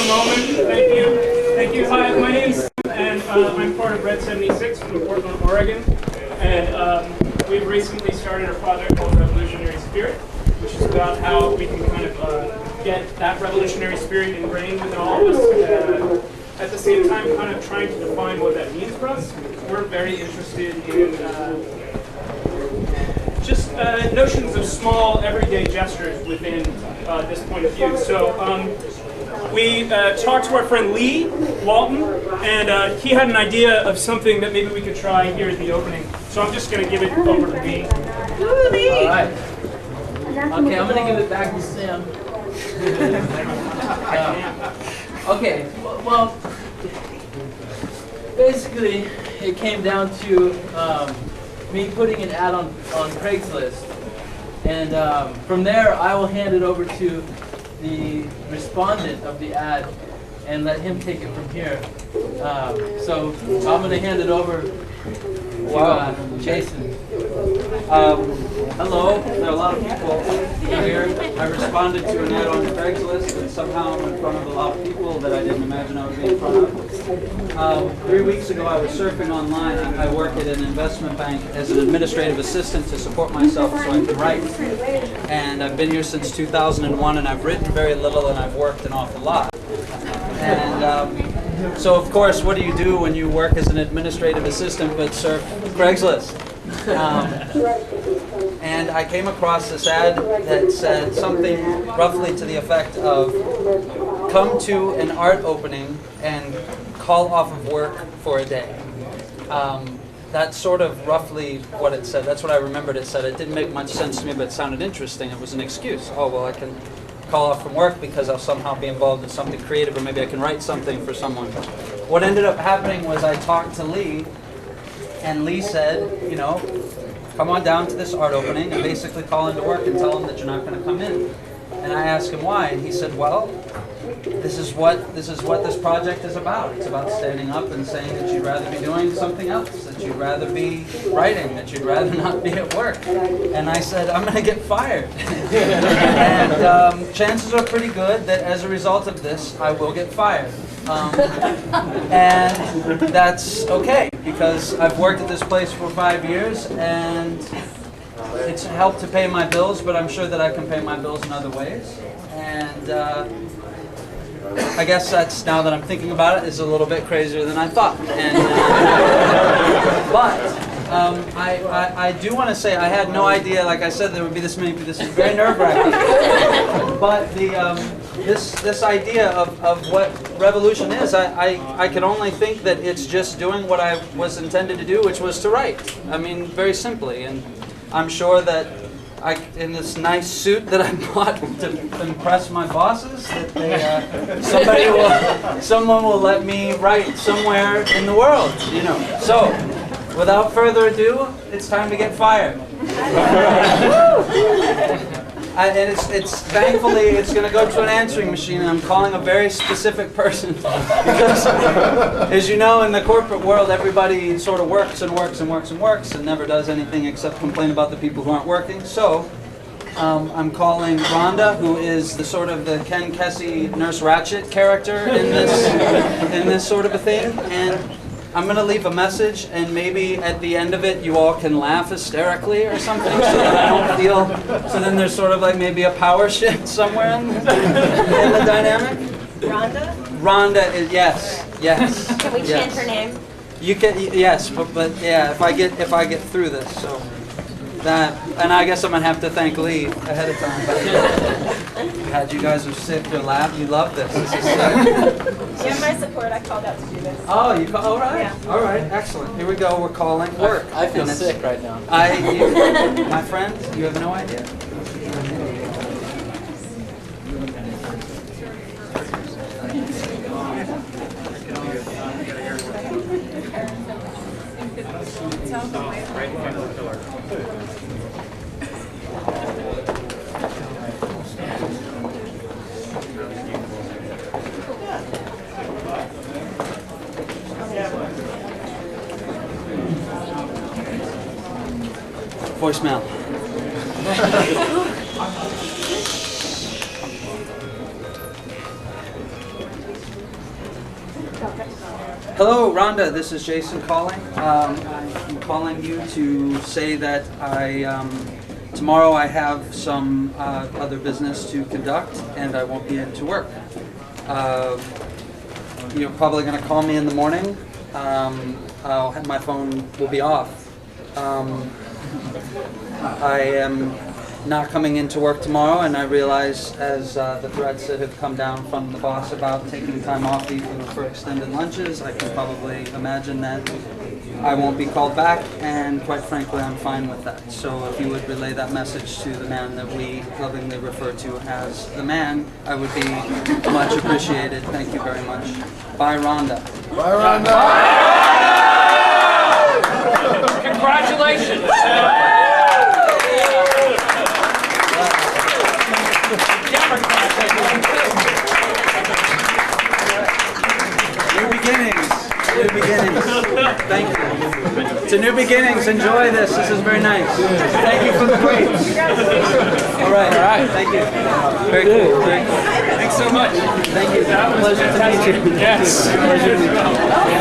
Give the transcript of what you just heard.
a moment. Thank you. Thank you. Hi, my name's Sam, and I'm part of Red 76 from Portland, Oregon. And we've recently started a project called Revolutionary Spirit, which is about how we can kind of get that revolutionary spirit ingrained within all of us. At the same time, kind of trying to define what that means for us. We're very interested in just notions of small, everyday gestures within this point of view. So we talked to our friend Lee Walton, and he had an idea of something that maybe we could try here at the opening. So I'm just going to give it over to Lee. Woo, Lee! All right. Okay, I'm going to give it back to Sam. Okay, well, basically, it came down to me putting an ad on Craigslist. And from there, I will hand it over to the respondent of the ad and let him take it from here. So I'm going to hand it over to Jason. Hello, there are a lot of people here. I responded to an ad on Craigslist, and somehow I'm in front of a lot of people that I didn't imagine I would be in front of. 3 weeks ago I was surfing online. I work at an investment bank as an administrative assistant to support myself so I can write. And I've been here since 2001, and I've written very little, and I've worked an awful lot. And so of course, what do you do when you work as an administrative assistant but surf Craigslist? And I came across this ad that said something roughly to the effect of, come to an art opening and call off of work for a day. That's sort of roughly what it said. That's what I remembered it said. It didn't make much sense to me, but it sounded interesting. It was an excuse. Oh, well, I can call off from work because I'll somehow be involved in something creative, or maybe I can write something for someone. What ended up happening was I talked to Lee, and Lee said, you know, come on down to this art opening and basically call into work and tell him that you're not going to come in. And I asked him why, and he said, well, this is what this project is about. It's about standing up and saying that you'd rather be doing something else, that you'd rather be writing, that you'd rather not be at work. And I said, I'm going to get fired. And chances are pretty good that as a result of this, I will get fired. And that's okay, because I've worked at this place for 5 years, and it's helped to pay my bills, but I'm sure that I can pay my bills in other ways. And I guess that's, now that I'm thinking about it, is a little bit crazier than I thought. And, but I do want to say I had no idea, like I said, there would be this many people. This is very nerve-wracking. But this idea of what revolution is, I can only think that it's just doing what I was intended to do, which was to write. I mean, very simply. And I'm sure that in this nice suit that I bought to impress my bosses, that someone will let me write somewhere in the world, you know. So, without further ado, it's time to get fired. And it's thankfully it's going to go to an answering machine, and I'm calling a very specific person because, as you know, in the corporate world, everybody sort of works and works and works and works and never does anything except complain about the people who aren't working. So I'm calling Rhonda, who is the sort of the Ken Kesey Nurse Ratched character in this sort of a thing, and I'm going to leave a message, and maybe at the end of it you all can laugh hysterically or something, so that I don't feel, so then there's sort of like maybe a power shift somewhere in the dynamic. Rhonda? Rhonda is, yes. Can we chant her name? You can, yes, but yeah, if I get through this, so that, and I guess I'm going to have to thank Lee ahead of time. God, you guys are sick, you're laughing, you love this. This is You have my support. I called out to do this. Oh, you call? All right, Yeah. all right, excellent. Here we go. We're calling work. I feel And it's- sick right now. My friend, you have no idea. Voicemail. Hello, Rhonda. This is Jason calling. I'm calling you to say that tomorrow I have some other business to conduct, and I won't be in to work. You're probably going to call me in the morning. My phone will be off. I am not coming into work tomorrow, and I realize, as the threats that have come down from the boss about taking time off even for extended lunches, I can probably imagine that I won't be called back, and quite frankly, I'm fine with that. So if you would relay that message to the man that we lovingly refer to as the man, I would be much appreciated. Thank you very much. Bye, Rhonda. Bye, Rhonda. Congratulations. New beginnings. New beginnings. Thank you. It's a new beginnings. Enjoy this. This is very nice. Thank you for the grapes. All right. All right. Thank you. Very cool. Very cool. Thanks so much. Thank you. Pleasure to meet you. Yes. Pleasure to meet you.